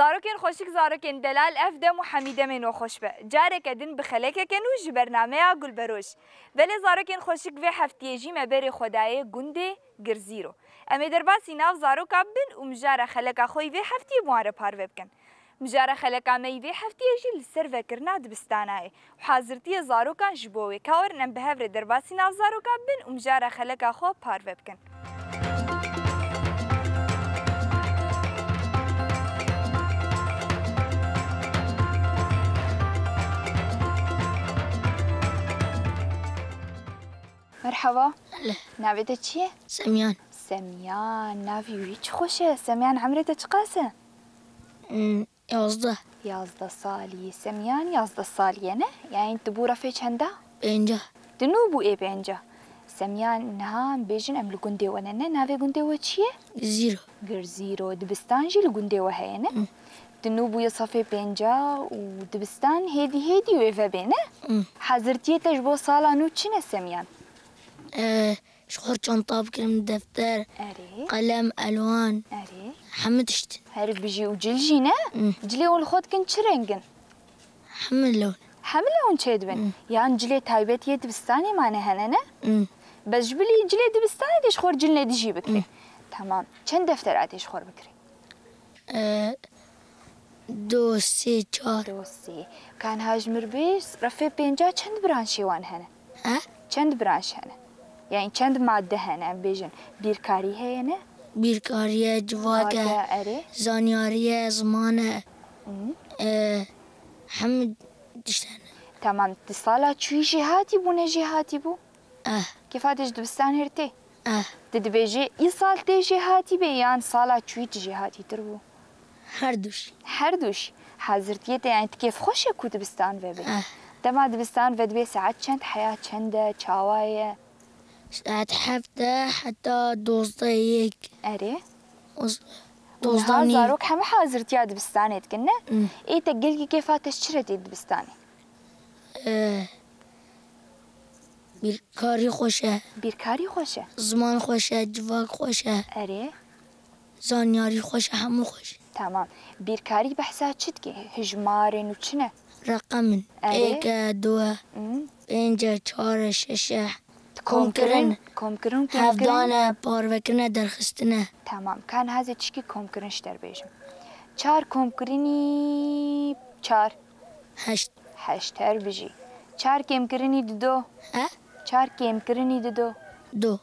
زاروكين خوشك زاروكين دلال افدم وحميده من وخوش به جارك دن بخلك کنوش برنامه گل بروش ولی زاروكين خوشك به هفتیجی مبر خدای گنده گرزیرو امی در باسی ناف زاروک بن و مجاره خلک خوی به هفتی مواره پار بکن مجاره خلک امی به هفتیجی لسر فکرنا دبستانای و حاضرتی زاروکان جبوی کار نم به هفر در باسی ناف زاروک بن و مجاره خلک خو پار بکن مرحبا. لا. ناويتك چیه؟ سميان. سميان ناوی ویچ خوشه. سميان عمرت چقاسه؟ 11. 11 سالی. سميان 11 سالیه نه؟ یعنی تبو رفی چنده؟ 5. دنو بو ای 5. سميان نها بیجن ام لگنده و نه ناوی گنده و چیه؟ زيرو. گرزیرو دبستان جی لگنده و هی نه؟ دنو بو صفی 5 و دبستان هیدی و ایفا بینه؟ حضرتیتش بو سالا نو چنه سميان؟ شخور شنطة بكلم دفتر. أري. قلم ألوان. أري. حمدشت. هرب بيجي وجلجي نا؟ جلي والخود كنت شرنجن. حمل لون. حمل لون شيدبن. يعني جلي تايبت يد بستاني ما نهنا. بس جبلي جلي دبستاني ديش خور جلنا ديجي بكري. تمام. كم دفتر ديش خور بكري؟ 2 3 4. 2 3. كان هاج مربيس رفي بينجا كم برانشي وان هنا؟ كم برانش هنا؟ يعني چند ماده هنه بیجن بیرکاری هنه بیرکاری جواگه زانیاری زمانه حمد دشتنه تمام تصالا چوی جهاتی بو نه جهاتی بو كيفاتش دبستان هرتي تدبيجي يصال تي جهاتي بيان صالا چوي جهاتي تربو هردوش حاضرتيته يعني كيف خوش يكو دبستان وبي دما دبستان ودبي ساعات چند حياة چند چاوايه ساعات حفته حتى 12 أري 12 زاروك حما حاضرتي يا دبستاني تكنا إيه تقلقي كيف تشتريتي دبستاني بیرکاری خوشه زمان خوشه جواک خوشه أري زانیاری خوشه همو خوشه تمام بیرکاری بحثا چتكي هجمارن وچنه رقم 1 2 5 4 6 كومكرن هفدانه باروكنه درخستنه تمام كان هذا تشكي كومكرنش در بيجم 4 كومكرني 4 8 هر بيجي 4 كيمكرني دو 4 كيمكرني دو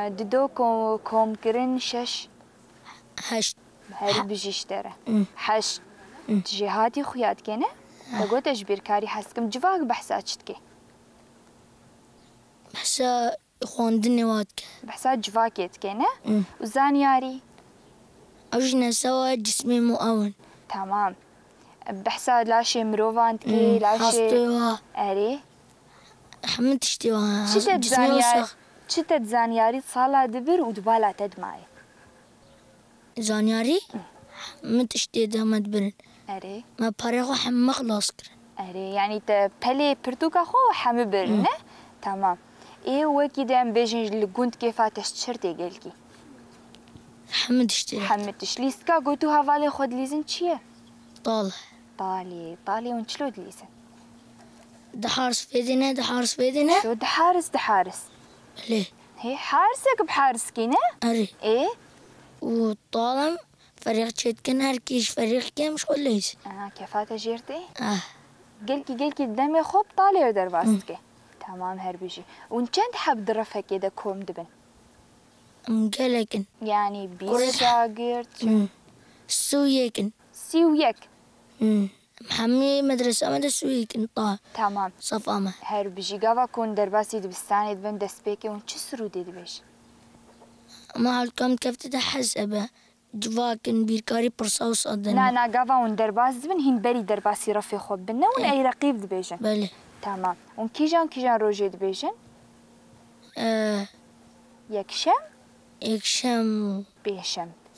دو كومكرن 6 هر بيجي اشترى 8 جهاتي خويات كنه تقول تجبير كاري حسكم جواك بحسات شتكي بحسا خواندني واتك بحسا جواكيت كينا وزانياري أوجنا سوا جسمي مؤون تمام بحسا لاشي مروفان تكي لاشي حاستيوها أري حمد تشتيوها شتت زانياري صالا دبر ودبالا تدماي زانياري حمد تشتي دام دبرن أري ما باريخو حم خلاص كرن أري يعني تبلي برتوكا خو حم برنه تمام ايه وكي دام بيجن لقونت كيفا تشترتي قلكي حمد تشليسكا قلتو هافالي خود ليزن چيه طالي ونشلو دليزن دحارس فيدنا شو دحارس ليه هي حارسك بحارس كينا أري ايه وطالم فريق تشتكن هركيش فريق كام شو ليس كيفا تجيرتي قلكي دمي خوب طالي ودر باستكي تمام هربيجي وانت حاب درفها كده كوم دبن مقلقن يعني بيشاقرت سويكن محمي مدرسة سويكن تمام صفامة هربيجي قاوا كون درباسي دبستاني دبن دسبيكي ونشسرو دي دبيش ما هالكم كيف تتحسب جواكن بيركاري برصاوص أدنى نا قاوا ون درباس دبن هين بري درباسي رفي خوب بنا ون أي رقيب دبيجن بله تمام وكيجان روجي دبيجن يكشم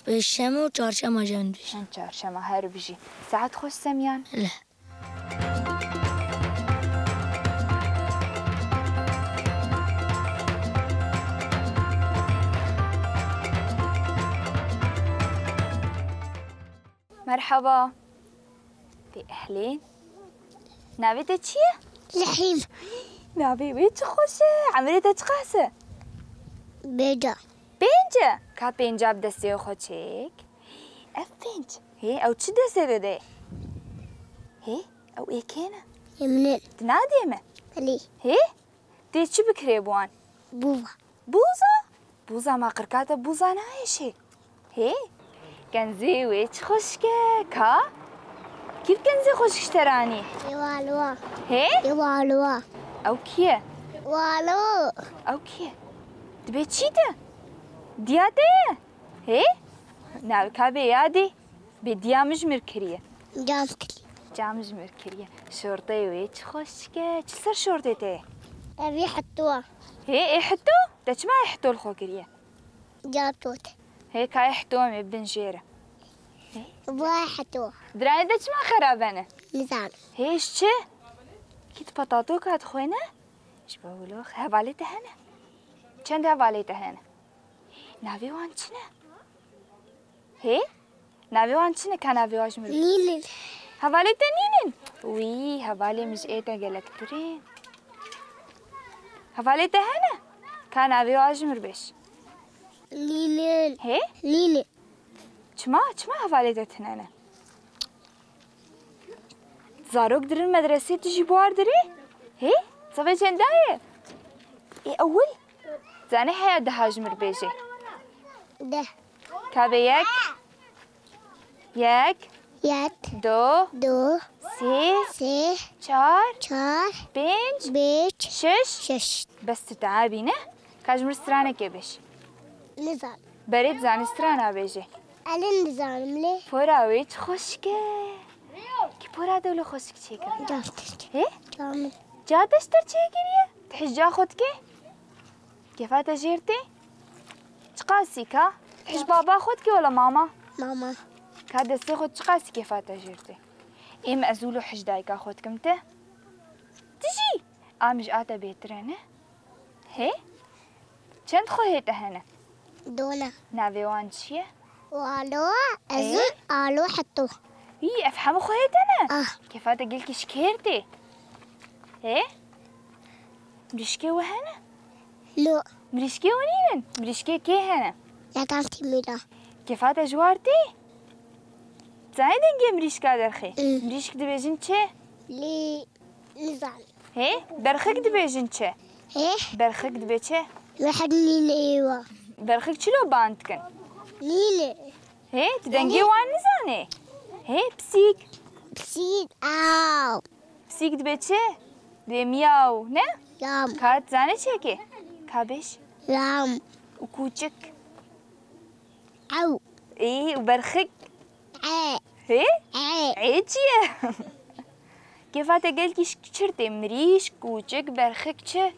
بيشم وچارشم اجان بيشن چارشم هر بيجي ساعات خوش سميان لا مرحبا. في أهلين. ناويتها چیه؟ لحيم. ناوی وی چه خوشه. عمریتا چه قاسه؟ بيجا. پنجه. که پنجه بدسته خود چیک؟ اف پنج. هی او چی دسته داده؟ هی او ای کنه؟ يمنين. تنادیمه؟ لي. هی؟ دی چی بکری بوان؟ بوبا. بوزا؟ بوزا ما قرقاته بوزا نایشه. هی؟ کنزی وی چه خوشکه؟ که؟ كيف كنزي خوشش تراني؟ يوالوا. هي؟ يوالوا. أو كيه؟ والو. أو كيه؟ تبي تشيته؟ دياته؟ هي؟ ناو كابي يادي؟ بديامج مركرية. جامكلي. جامج مركرية. شرطي ويش خوشكه؟ چه سر شرطته؟ أبي حطوها. هي إيه حطو؟ تاش ما يحطو الخوكرية؟ جاتوت. هي كاي حطو مبن جيرة. بوا حطوها. دراني تاش ما خرابنا؟ نزان. هيش چه؟ كيت بطاطو كات خوينه؟ ايش بقولو هفالي تهنا. چند هفالي تهنا؟ ناوي وان چنه؟ هي؟ ناوي وان چنه كان ناوي واش مرو؟ نينن. هفالي تنينن؟ وي هفالي مش ايتا قلقترين. هفالي تهنا؟ كان ناوي واش مربش؟ نينن. هي؟ نينن. چما هفالي تهنا؟ زاروك در المدرسة تجي بوار دري؟ هي؟ صفي چندايه؟ اي اول؟ زاني حيا دهاج مربيجي. ده. كابي يك يات. دو دو. سي سه. چار چار. بنج بيج. شش شش. بس تعابي نه؟ كاجمر سترانه كبش نزان. بريد زاني سترانه بيجي ألين نزان ملي. فوراوي خوشكه كي فورا دولو خوشك چيكر جامتش. هي؟ جامل. جادشتر چيكريه؟ تحجا خودكي؟ كيفاتا جيرتي؟ تقاسي كا؟ تحج بابا خودكي ولا ماما؟ ماما. كادا سيخد تقاسي كيفاتا جيرتي؟ إما أزولو حج دايكا خودكمته؟ تجي آمج آتا بيترينه؟ هي؟ چند خو هيتا هنا؟ دونا. ناوي وان چيه؟ والو. أزول. آلو حطوه. هي أفهمو خو هيتا أنا؟ آه. كيفاتا قلكي شكيرتي؟ هي؟ مريشكي وهنا؟ لو. مريشكي ونينن؟ مريشكي كي هنا؟ يا كانتي ميلا. كيفاتا جوارتي؟ زايد انجي مريشكا درخي؟ مريشك دبيجن چه؟ لي. نزان. هي؟ برخك دبيجن چه؟ إيه. برخك دبي چه؟ واحد نينة ايوه. برخك چلو باندكن؟ نينة. هي؟ تدنجي وان نزاني؟ هي بسيك بسيد. آو. بسيك دبي چه؟ دبي مياو نه؟ يام. كات زاني چه كي؟ كابش؟ يام. وكوچك؟ أو. ايه وبرخك؟ عي. هي؟ عي. عيتشيه كيفاتا قلتي شكرتي مريش كوچك برخك چه؟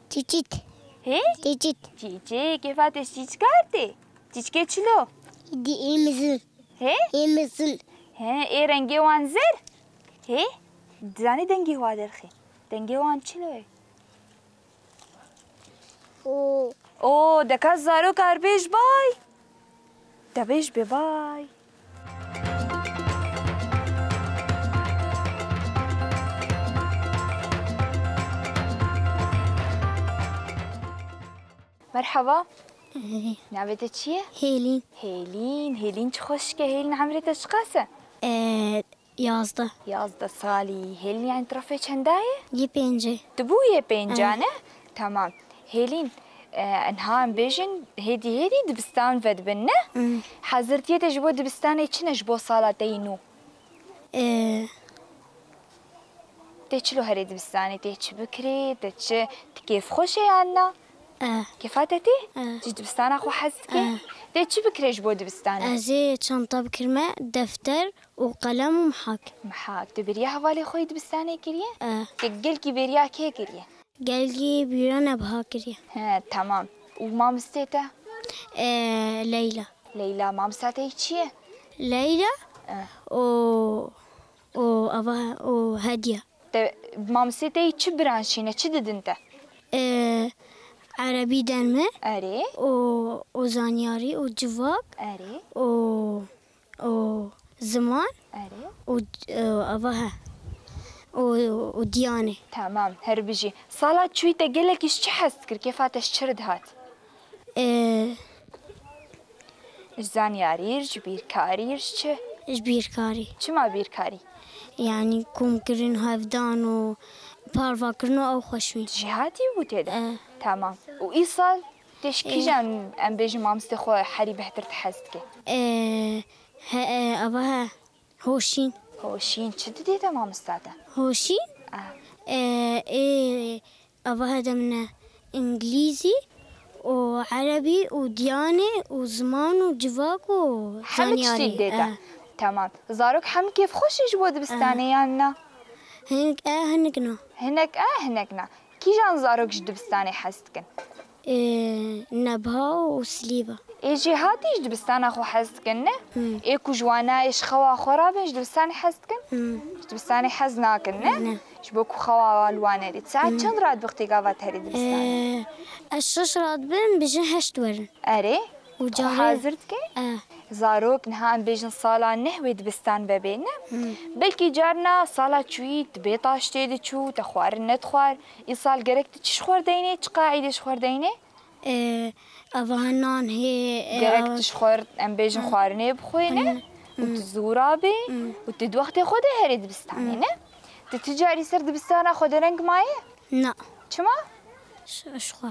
تيتيت. هي؟ تيتيت. چيچي كيفاتا شيچكارتي؟ چيچكي چلو؟ دي إيمزن. هي؟ إيمزن. ها ايه رنگي وان زر؟ هي؟ زاني دنگي هوا درخي دنگي وان چلوه؟ أو. اوه دكا زارو كار بيش باي دبيش بباي مرحبا نعمتها چیه؟ هيلين. هيلين چه خوشكه هيلين عمرتها شقاسه؟ 11 سالي هيلين يعني ترفي چندايه؟ دي بينجي. تبويه بينجانه؟ تمام هيلين انها بيجن هيدي دبستان فد بنه حضرتي تجبو دبستاني چنه جبو صالاتينو تيچلو هري دبستاني تيچ بكري تيچ كيف خوشي عنا كيفاتتي دبستان اخو حسكي تيچ بكري جبو دبستاني أزي شنطة بكرمة دفتر وقلم محاك تبريا حوالي خوي دبستاني كريه تقل كي بريا كي كريه قلقي بيرانا بهاكريا. تمام وما مستيته؟ ليلى. ما مستيته چيه؟ ليلى أبا هدية. ما مستيته چه برانشينه چه ددنته؟ عربي دنمه. أري. وزانياري وجواك. أري. وزمان أري وأباها وديانة. تمام هربجي صالات شوي تقلك إيش حسكر كيف هتشرد هات إجزان ياريرج بيركاريرج بيركاري ما بيركاري يعني كوم كرين هافدان و بارفا كرنو أو خشوي جهاتي وتيدا تمام وإيصال تشكي جان أم بيجي مامستي خو حري بهتر تحسكي أباها هوشين هوشين شد ديتا مامستاتا هوشين أباها دمنا إنجليزي وعربي وديانة وزمان وجواك وزانياري ديتا تمام زاروك حم كيف خوش جود بستاني يانا هنكنا كي جان زاروك جد بستاني حستكن نبها وسليبة إيجي هاتي جد بستاني خو حستكن إيكو جوانا إيش خوا خرابن جد بستاني حستكن جد بستاني حزناكن شبوكو خوا والوانا دي ساعات چند راد بختي قاوات هريد بستاني الشش راد بن بجن هشت ورن أري وجاري حازرتكي زاروك نها بيجن صالة نهوي دبستان ببينا بلكي جارنا صالة شويت بيطاش تيدي شو تخوار ندخوار إيصال قرك تشخور ديني تقاعد شخور ديني أبهنان هي قرك تشخور أم بيجن خوارني بخوينه وتزورابي وتدوختي خودي هريد بستانينه تتجاري سر دبستانا خود رنگ مايه لا چما شخوا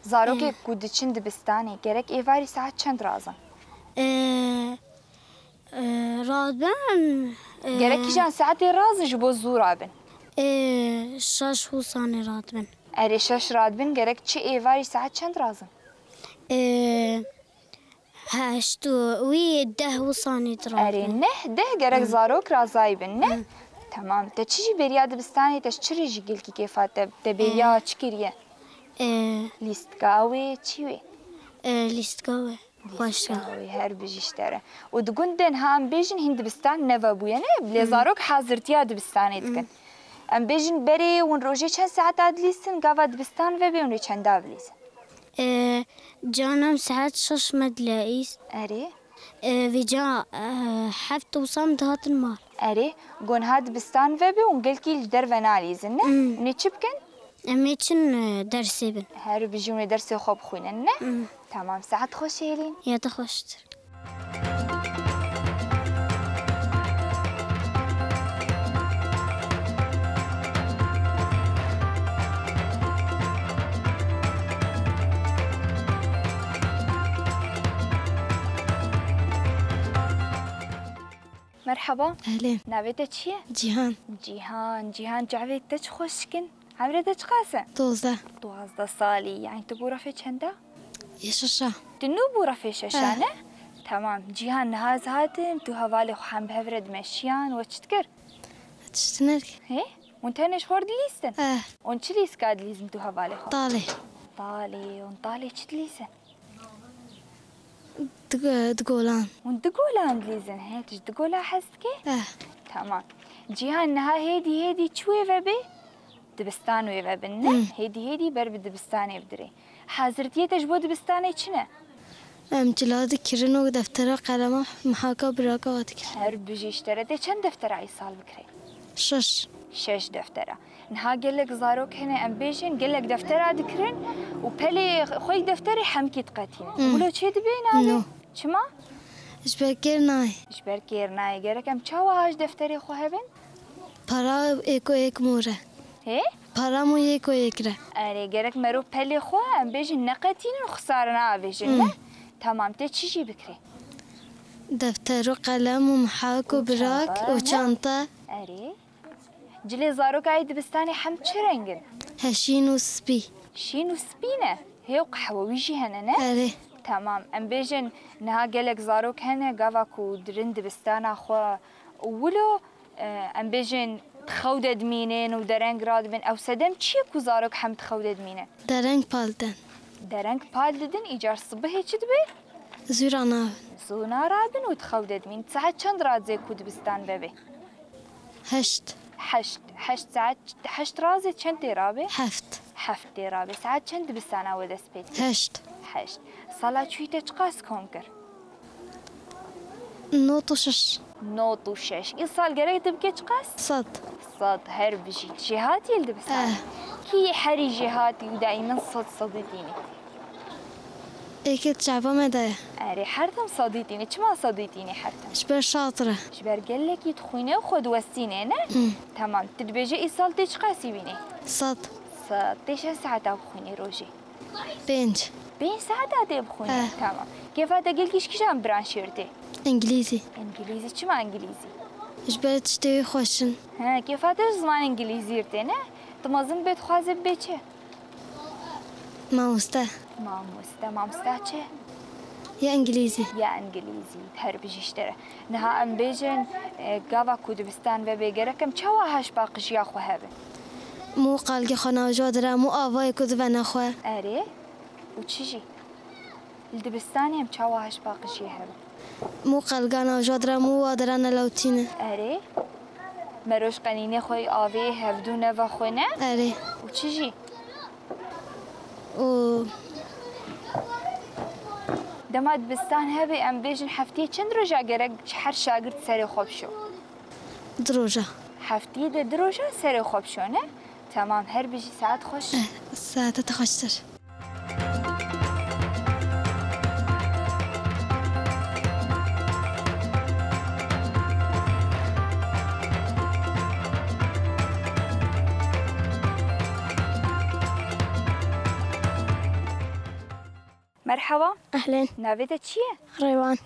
زاروك كود چند دبستاني قرك إيواري ساعت چند رازن رادبن قرك جان ساعتي رازن جبو زورابن شاش حوصاني رادبن أري شش رادبن قرك چي إيواري ساعت چند رازن هشتو وي ده حوصاني أري رادبن نه ده قرك زاروك رازايبن نه تمام تشيجي بريا دبستاني تشتري جيلكي كيفات تبيا چكريه ليستكاوي چيوي ليستكاوي خوشا هر بجيشتره ودقندن هم بيجن هند بستان نفا بوينه بليزاروك حاضرتيا دبستاني دكن ام بيجن بري ون روجي چند ساعت ادليسن قاوا دبستان و بيوني چند داوليس جانم ساعت شش مدلايس اري ويجا حفت وصام دهات المار اري قون هاد بستان و بيون قلكي الدر وناليزن ني چبكن أميتشن درسي بن هارو بيجوني درسي خوب خوينن تمام ساعت خوش هيلين يا تخشت مرحبا أهلين نابتك شيء جيهان جعبت تش خوشكن عمرك قاسة 12 صالي يعني تبورا في چندا يشاشا تنو بورا في شاشانة تمام جيهان نهاز هاتم تو هوالي خام بهفرد مشيان وتشتكر تشتنرك هي وانتنش خورد ليستن وانش ليس كاد ليزن تو هوالي طالي ونطالي چت ليسن دقولان وندقولان ليزن هي تش دقولا حسكي تمام جيهان نها هيدي شوي وبي دبستان ويبقى بنا هيدي برب دبستاني بدري حاضرتي تجبو دبستاني چنه امتلاد كرنو دفتر قلم محاكا براكا واتكر هرب بجي اشتريتي چند دفتر اي سال بكري 6 دفتر نها قلك زاروك هنا ام بيجن قلك دفتر ذكرن وبلي خوي دفتري حمكي تقاتين ولو چه دبينا نو چما اجبر كيرناي قالك ام چاوا هاش دفتري خو هبن پارا ایک موره هي پارامو یک ره اري قالك مرو بلي خو ام بيجن نقاتين وخسارنا بيجن تمام تشي بكري دفتر وقلم ومحاك وبراك وشنطة اري جلي زاروك عيد بستاني حمد شرنجن هشين وسبي شين وسبينة هي وقحوة ويجي هنا اري تمام ام بيجن نها قالك زاروك هنا قافاكو درند بستانا خو ولو ام بيجن تخودد مينين ودرنج رادبن او سدم تشيكو زاروك حمد تخودد مينين درنگ بالدن درنگ بالدن ايجار صبحي چدبي زورانا زونا رادن وتخودد مين ساعت چند راد زي كود بستان ببي 8 ساعت 8 رازي چند رابي 7 رابي ساعت چند بستانا ودس بيت 8 صلاة شوية تقاس كونكر نوت وشش نوت وشش إيصال قريت تبكيش قاس صد صد هر بجي جهاتي الدبستان كي حري جهاتي ودائما صديتيني اكيد شعبه مدايا أري حرتم صديتيني كما صديتيني حرتم شبه شاطرة جبر قال لك يدخوينه وخد وسينه أنا تمام تدبيجي إيصال تيش قاسي بيني صد صد تيش ساعة تبخوني روجي بنج بين ساعات تبخوني تمام كيف هتقول كيش عم برانشيرتي انجليزي إنجليزي كما إنجليزي شبه تشتوي خوشن ها كيف هتش زمان إنجليزي رتينا تمازن بيت خوازب بيتشه ماموستا مامستا چه يا انجليزي يا انجليزي هر بجيشتره نها ام بيجن قاوا كودبستان و بيگركم چوا هاش باقش يا خو هبه مو قالقي خنا جادرة مو آوای کد و نخواه اره و چیجی الدبستاني ام چوا هاش باقش يا هبه مو قلقانا جادرة مو وادرنا لوتينه اره مروش قنينه خوي آوي هفدونه و خونه اره و چیجی و دما دبستان هبه ام بيجن هفتيه چند روجا گرک هر شاگرد سر خوب شو دروجة هفتيه ده دروجا سر خوب شو نه تمام هر بيجي ساعت خوش ساعة تخشتر مرحبا أهلين نافيتا چیه؟ ريوان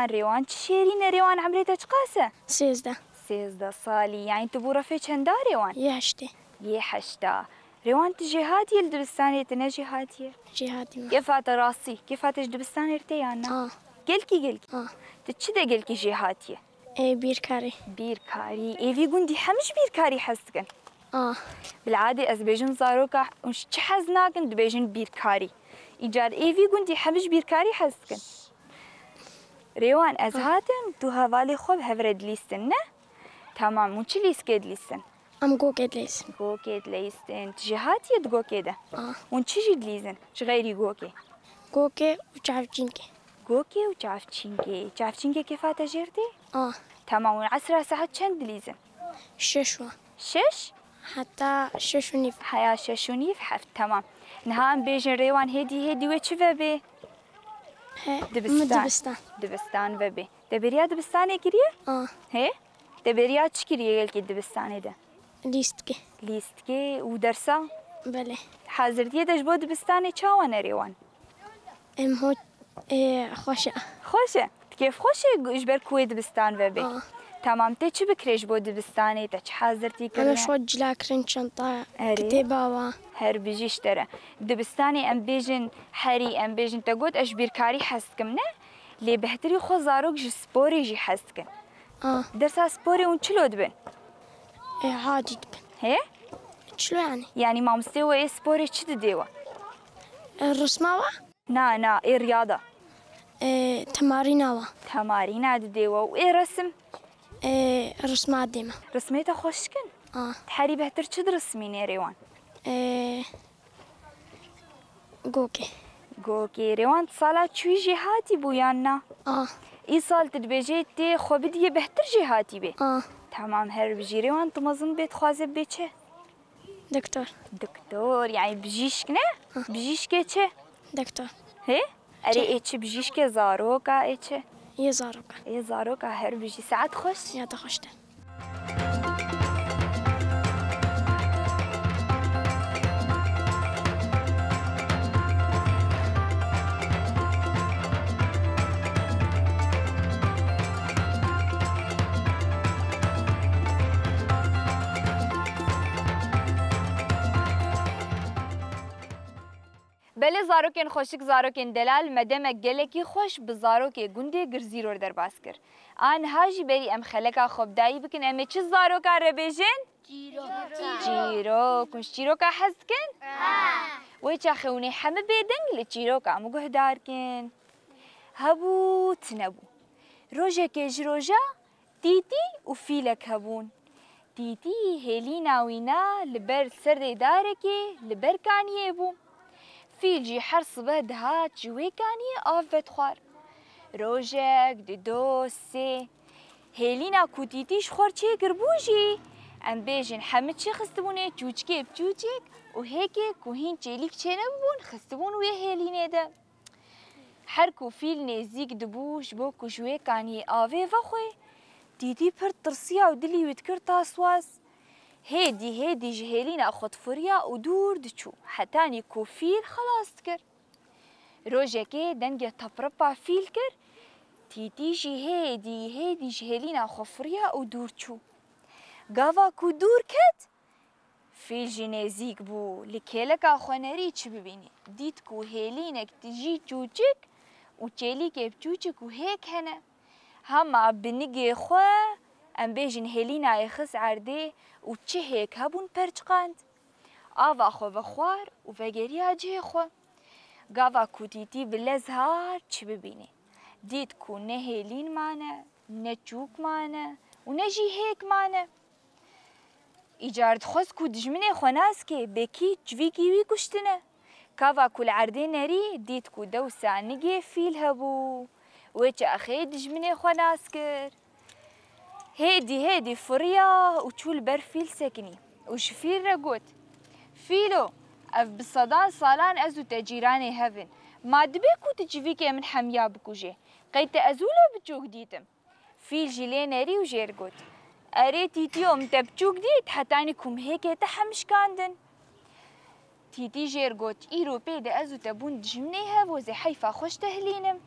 ريوان چه شيرينه ريوان عمريتا چقاسه؟ 13 13 سالي يعني انت بورفي چندا ريوان؟ ياشتي يحشتا ريوان تجهاتي الدبستانية تنا جهاتية؟ جهاتي كيف هذا راسي؟ كيف هذا الدبستانية رتيانا؟ قلكي تتشدا قلكي جهاتية؟ اي بيركاري بيركاري ايفي قندي حمش بيركاري حسكن بالعادة از بيجن زاروكا وش حزناكن دبيجن بيركاري إيجاد إيفي قندي حمش بيركاري حسكن ريوان از هاتن تو هوالي خوب هفرد ليستن نه؟ تمام وش ليس كيد ليستن؟ ام جوكيد ليس جوكيد ليستن تجهاتي يد جوكيده ونش جد ليزن شغيري جوكي جوكي وشعفجينكي جوكي وشعفجينكي شعفجينكي كيف تجرتي؟ تمام والعصر ساعة چند ليزن؟ ششوا شش؟ حتى ششونيف حيا ششونيف حفت تمام نهام بيجن ريوان هدي وچه بي؟ دبستان وبي دبريا دبستاني كريه؟ هي؟ دبريا چ كريه يلكي دبستاني ده؟ ليستكي ودرسا؟ بله حاضرتيه دجبو دبستاني چاوانه ريوان؟ ام هو خوشه كيف خوشه اجبر كوي دبستان وبي؟ تمام تي چه بكريش بو دبستاني تا چه حاضرتي كرنا؟ انا شو جلاكرين شنطة كتابة هر بيجيش ترى دبستاني ام بيجن حري ام بيجن تقول اش بيركاري حسكم نه لي بهتري خو زاروك جي سبوري جي حسكن درسا سبوري ونشلو دبن عادي دبن هي شلو يعني ما مستوى ايه سبوري چه ديوا الرسماوة نا ايه رياضة تماريناوة ديوا وايه رسم رسمات ديما رسميته خوشكن تحري بهتر چه درسمين يا ريوان جوكي ريوان صالة چوي جهاتي بويانا اي صال تدبيجي تي خو بدي بهتر جهاتي بي تمام هر بجي ريوان تمازن بيت خوازب بي چه دكتور يعني بجيشك نه بجيشك چه دكتور هي اري اي چه بجيشك زاروكا اي چه يا زاروكا هر بجي ساعت خوش يا تخشت بله زاروکن خوشک زاروکن دلال مدام گلکی خوش بزاروک گنده گرزیرور در باز کر. آن هاجی بری ام خلکا خوب دایی بکن ام چه زاروکا ربیجن؟ جیرو کنش جیروکا حس کن؟ وی چه خونی همه بیدنگ لی جیروکا مگه دار کن. هبو تنبو. روزه کج روزه تیتی و فیلک هبون. تیتی هلی ناوینا لبر سر داره که لبر کانیه بو. فيل جي حرص بهد هات جوي كاني آفت خوار روژک دو سه هێلینا کو تیتیش خۆر چێگر بوژی ئەم بێژن حەمە چی خستبوونێ چوچکێ بچوچێک و هێکێک و هین چێلیک چێ نەبوون خستبوون وێ هێلینێدە هەر کو فیل نێزیک دبوو ji bo ku ji wê kaniyê avê vexwe tîtî pir tirsiya û dilî wî dikir ta swaz hêdî ji hêlîna xwe difuriya û dûr diçû hetanî ku fîl xelas dikir rojekê dengê tepripa fîl kir tîtî jî hêdî ji hêlîna xwe furiya û dûr çû gava ku dûr ket fîl jî nêzik bû li kêleka xwenerî çi bibînî dît ku hêlînek dijî çûçik û çêlîkê biçûçik û hêk hene hema binigê xwe em bêjin hêlînayê xis erdê û çi hêk hebûn perçiqand ava xwe vexwar û vegeriya cihê xwe gava ku tîtî bi lez hat çi bibînî dît ku ne hêlîn mane ne çûk mane û ne jî hêk mane îcar dixwest ku dijminê xwe naske bekî civîkî wî kuştine kava ku li erdê nerî dît ku dewsa nigê fîl hebû wê çaxê dijminê xwe nas kir hêdî furiya û çû li ber fîl sekinî û ji fîl re got fîlo ev bi sedan salan ez û te cîranê hevin ma dibe ku tu civîkê min hemiya bikuje qey te ez wilo biçûk dîtim fîl jî lê nerî û jêr got erê tîtîyo min te biçûk dît hetanî ku min hêkê te hemişkandin tîtî jêr got îro pê de ez û te bûn dijminê hev wezê heyfa xweş te hilînim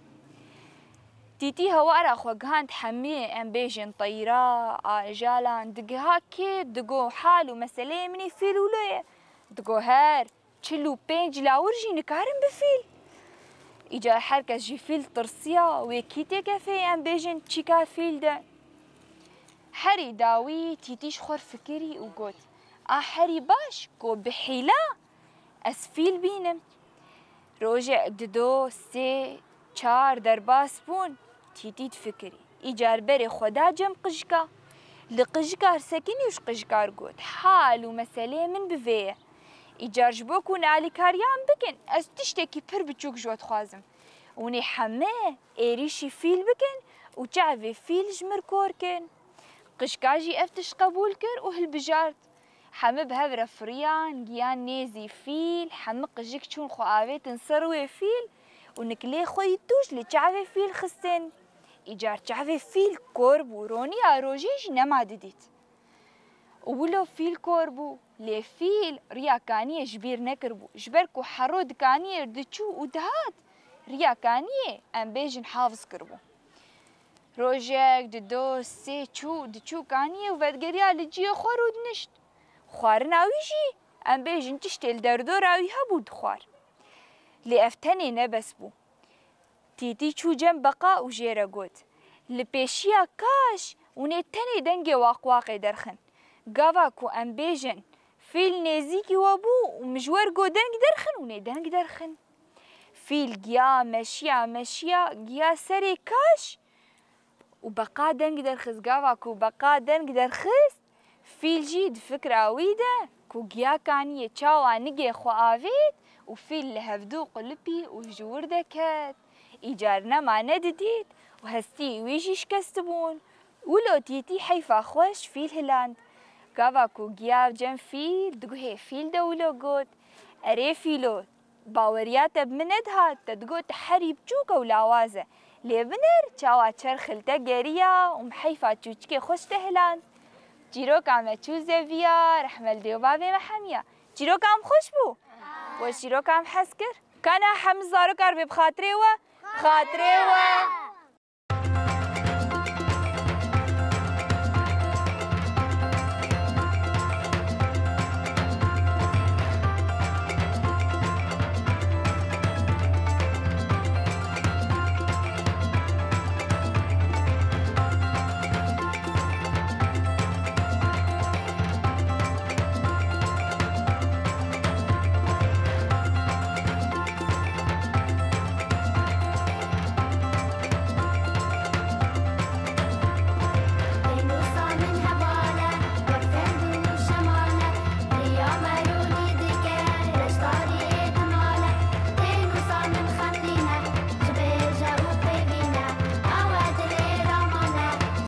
tîtî hewara xwe gihand hemiyê em bêjin teyra ajalan digiha kê digo hal û meseleyê minî fîl wilo ye digo her çil û pênc lawir jî nikarin bi fîl îcar herkes jî fîl tirsiya wê kîteke fê em bêjin çîka fîl de herî dawî tîtî ji xwe fikirî û got a herî baş ku bi hîla ez fîl bînim rojek dido sê çar derbas bûn tîtî difikirî îcar berê xwe da cem qijika li qijikar sekinî û ji qijikar got hal û meseleyê min bi vê ye îcar ji bo ku alîkariyan bikin ez tiştekî pir biçûk ji we dixwazim hûnê heme êrîşî fîl bikin û çavê fîl ji mir kor kin qijika jî ev tiş qebûl kir û hilbijart heme bi hev re firiyan giyan nêzî fîl heme qijik çûn xwe avêtin ser wê fîl û nikilê xwe yî tûj li çavê fîl xistin îcar çavê fîl kor bû roniya rojê jî nema didît û wilo fîl kor bû lê fîl riya kaniyê ji bîr nekiribû ji ber ku hero di kaniyê diçû û dihat riya kaniyê em bêjin hafiz kiribû rojek dido sê çû diçû kaniyê û vedgeriya li ciyê xwar û dinişt xwarina wî jî em bêjin tiştê li derdora wî hebû dixwar lê ev tenê nebes bû tîtî çû cem beqa û jê re got li pêşiya kaş hûnê tenê dengê waqwaqê derxin gava ku em bêjin fîl nêzîkî we bû û min ji wer got deng derxin hûnê deng derxin fîl giya meşiya giya serê kaş û beqa deng derxist gava ku beqa deng derxist fîl jî di fikra wî de ku giya kaniyê çawa nigê xwe avêt û fîl li hevdû qulipî û ji wir de ket îcar nema nedidît û hestiyê wî jî şikestibûn wilo tîtî heyfa xweş fîl hiland gava ku giya cem fîl diguhê fîl de wilo got erê fîlo baweriya te bi min nedihat te digot te herî biçûk ew lawaz e lê binêr çawa çerxil te geriya û min heyfa çûçikê xweş te hiland çîroka me çû zeviya rehmel dê û bavê me hemiya çîroka em xweş bû we çîroka em hez kir kana hemû zarokar bê bi xatirê we